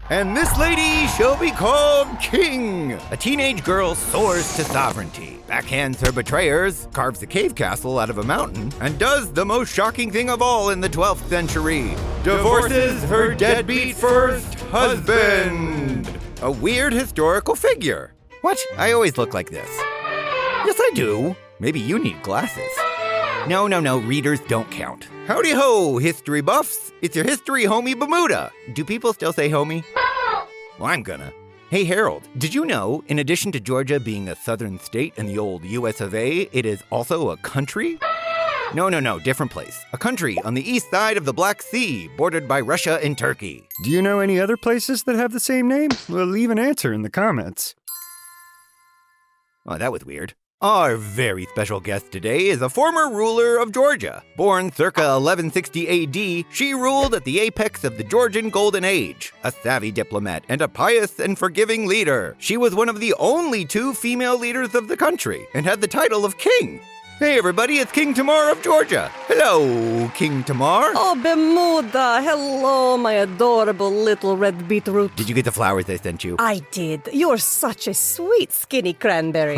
And this lady shall be called King. A teenage girl soars to sovereignty, backhands her betrayers, carves a cave castle out of a mountain, and does the most shocking thing of all in the 12th century. Divorces her deadbeat first husband. A weird historical figure. What? I always look like this. Yes, I do. Maybe you need glasses. No, readers don't count. Howdy ho, history buffs. It's your history homie Bemuda. Do people still say homie? Well, I'm gonna. Hey Harold, did you know, in addition to Georgia being a southern state in the old US of A, it is also a country? No, different place. A country on the east side of the Black Sea, bordered by Russia and Turkey. Do you know any other places that have the same name? Well, leave an answer in the comments. Oh, that was weird. Our very special guest today is a former ruler of Georgia. Born circa 1160 AD, she ruled at the apex of the Georgian Golden Age, a savvy diplomat and a pious and forgiving leader. She was one of the only 2 female leaders of the country and had the title of king. Hey everybody, it's King Tamar of Georgia. Hello, King Tamar. Oh, Bemuda, hello, my adorable little red beetroot. Did you get the flowers they sent you? I did. You're such a sweet, skinny cranberry.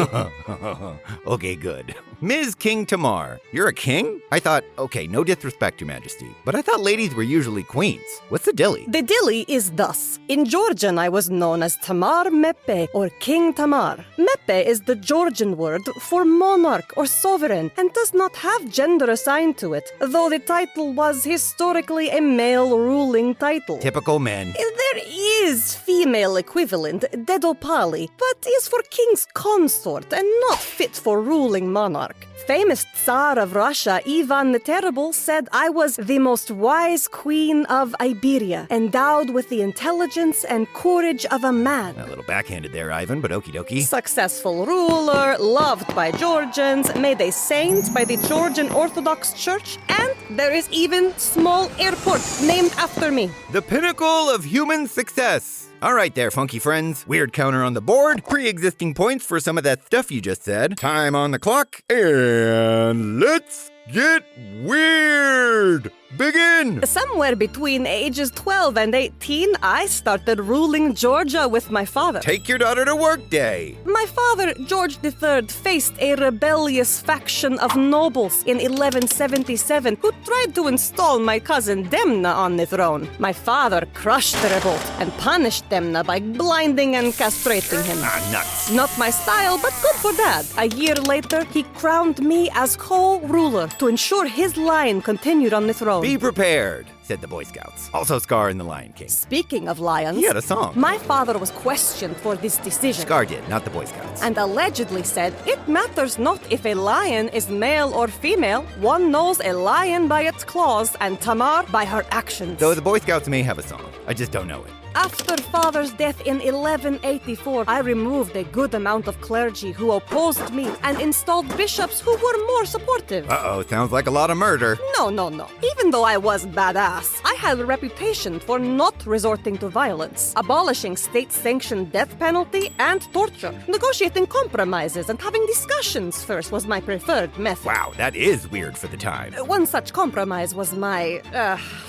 Okay, good. Ms. King Tamar, you're a king? I thought, okay, no disrespect, Your Majesty, but I thought ladies were usually queens. What's the dilly? The dilly is thus. In Georgian, I was known as Tamar Meppe, or King Tamar. Meppe is the Georgian word for monarch or sovereign, and does not have gender assigned to it, though the title was historically a male ruling title. Typical men. There is female equivalent, Dedopali, but is for king's consort and not fit for ruling monarch. Famous Tsar of Russia, Ivan the Terrible, said I was the most wise queen of Iberia, endowed with the intelligence and courage of a man. A little backhanded there, Ivan, but okie dokie. Successful ruler, loved by Georgians, made a saint by the Georgian Orthodox Church, and there is even small airport named after me. The pinnacle of human success. All right there, funky friends. Weird counter on the board. Pre-existing points for some of that stuff you just said. Time on the clock. And let's get weird. Begin! Somewhere between ages 12 and 18, I started ruling Georgia with my father. Take your daughter to work day. My father, George III, faced a rebellious faction of nobles in 1177 who tried to install my cousin Demna on the throne. My father crushed the revolt and punished Demna by blinding and castrating him. Nuts. Not my style, but good for Dad. A year later, he crowned me as co-ruler to ensure his line continued on the throne. Be prepared, said the Boy Scouts. Also Scar in The Lion King. Speaking of lions, He had a song. my father was questioned for this decision. Scar did, not the Boy Scouts. And allegedly said, it matters not if a lion is male or female. One knows a lion by its claws and Tamar by her actions. Though the Boy Scouts may have a song, I just don't know it. After father's death in 1184, I removed a good amount of clergy who opposed me and installed bishops who were more supportive. Uh-oh, sounds like a lot of murder. No. Even though I was badass, I had a reputation for not resorting to violence, abolishing state-sanctioned death penalty and torture. Negotiating compromises and having discussions first was my preferred method. Wow, that is weird for the time. One such compromise was my,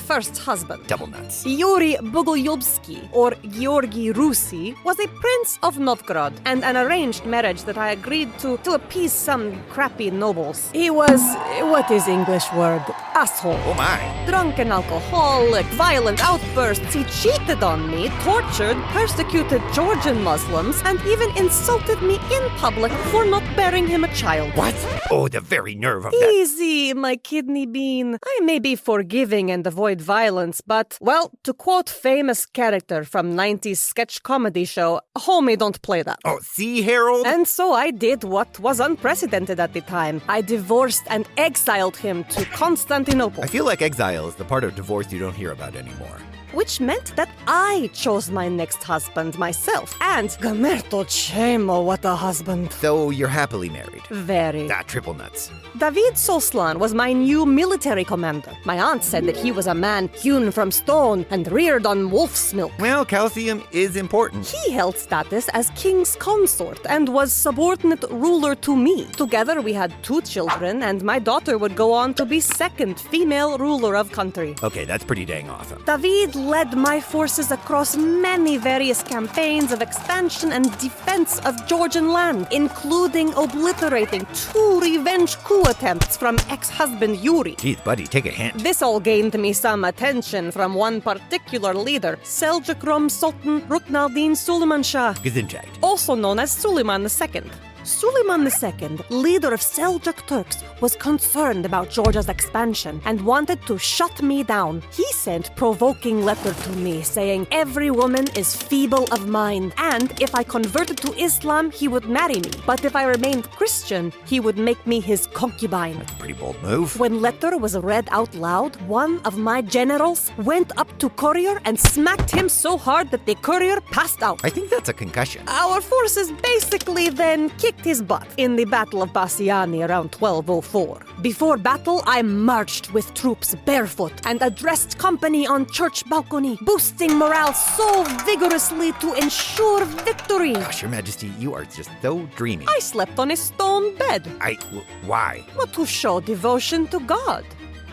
first husband. Double nuts. Yury Bogolyubsky, or Georgy Rusi, was a prince of Novgorod and an arranged marriage that I agreed to appease some crappy nobles. He was, what is English word? Asshole. Oh my. Drunken alcoholic, violent outbursts. He cheated on me, tortured, persecuted Georgian Muslims, and even insulted me in public for not bearing him a child. What? Oh, the very nerve of that. Easy, my kidney bean. I may be forgiving and avoid violence, but, well, to quote famous character from 90s sketch comedy show, homie, don't play that. Oh, see, Harold? And so I did what was unprecedented at the time. I divorced and exiled him to Constantinople. I feel like exile is the part of divorce you don't hear about anymore. Which meant that I chose my next husband myself. And Gamerto Chemo, what a husband. So you're happily married. Very. Triple nuts. David Soslan was my new military commander. My aunt said that he was a man hewn from stone and reared on wolf's milk. Well, calcium is important. He held status as king's consort and was subordinate ruler to me. Together we had 2 children, and my daughter would go on to be second female ruler of country. Okay, that's pretty dang awesome. David led my forces across many various campaigns of expansion and defense of Georgian land, including obliterating 2 revenge coup attempts from ex-husband-Yury. Geez, buddy, take a hint. This all gained me some attention from one particular leader, Seljuk Rum Sultan Ruknaldin Suleiman Shah, Gesundheit. also known as Suleiman II. Suleiman II, leader of Seljuk Turks, was concerned about Georgia's expansion and wanted to shut me down. He sent provoking letter to me saying every woman is feeble of mind, and if I converted to Islam, he would marry me. But if I remained Christian, he would make me his concubine. That's a pretty bold move. When letter was read out loud, one of my generals went up to courier and smacked him so hard that the courier passed out. I think that's a concussion. Our forces basically then kicked his butt in the Battle of Bassiani around 1204. Before battle, I marched with troops barefoot and addressed company on church balcony, boosting morale so vigorously to ensure victory. Gosh, Your Majesty, you are just so dreamy. I slept on a stone bed. Why? Well, to show devotion to God.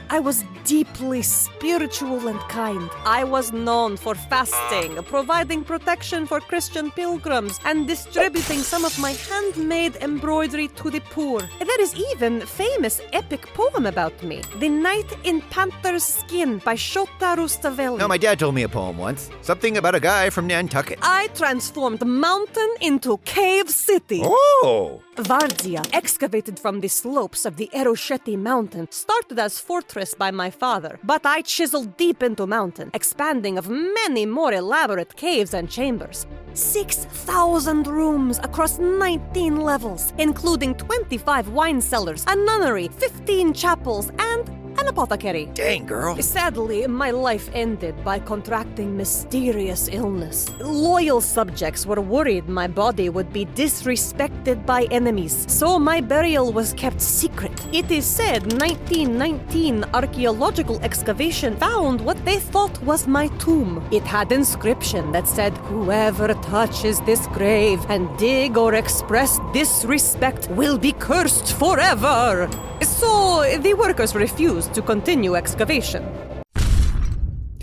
I was deeply spiritual and kind. I was known for fasting, providing protection for Christian pilgrims, and distributing some of my handmade embroidery to the poor. There is even a famous epic poem about me, The Knight in Panther's Skin by Shota Rustavelli. No, my dad told me a poem once. Something about a guy from Nantucket. I transformed mountain into cave city. Oh! Vardzia, excavated from the slopes of the Erosheti mountain, started as fortress by my father, but I chiseled deep into mountain, expanding of many more elaborate caves and chambers. 6,000 rooms across 19 levels, including 25 wine cellars, a nunnery, 15 chapels, and an apothecary. Dang, girl. Sadly, my life ended by contracting mysterious illness. Loyal subjects were worried my body would be disrespected by enemies, so my burial was kept secret. It is said 1919 archaeological excavation found what they thought was my tomb. It had inscription that said, "Whoever touches this grave and dig or express disrespect will be cursed forever." So the workers refused to continue excavation.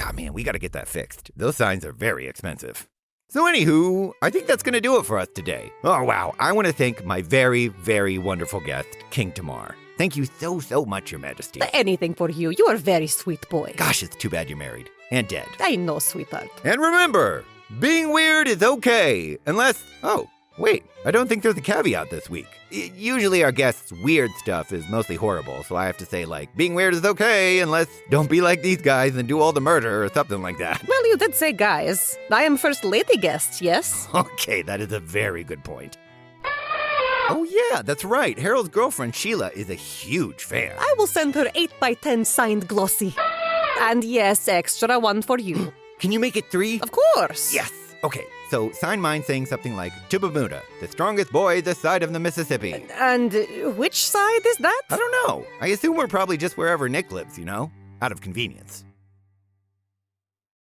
Ah, man, we gotta get that fixed. Those signs are very expensive. So anywho, I think that's gonna do it for us today. Oh, wow. I want to thank my very, very wonderful guest, King Tamar. Thank you so much, Your Majesty. Anything for you. You are a very sweet boy. Gosh, it's too bad you're married. And dead. I know, sweetheart. And remember, being weird is okay, unless... Oh, wait, I don't think there's a caveat this week. Usually our guests' weird stuff is mostly horrible, so I have to say, like, being weird is okay, unless don't be like these guys and do all the murder or something like that. Well, you did say guys. I am first lady guest, yes? Okay, that is a very good point. Oh yeah, that's right. Harold's girlfriend, Sheila, is a huge fan. I will send her 8x10 signed glossy. And yes, extra one for you. Can you make it 3? Of course. Yes. Okay, so sign mine saying something like, to Bemuda, the strongest boy this side of the Mississippi. And which side is that? I don't know. I assume we're probably just wherever Nick lives, you know? Out of convenience.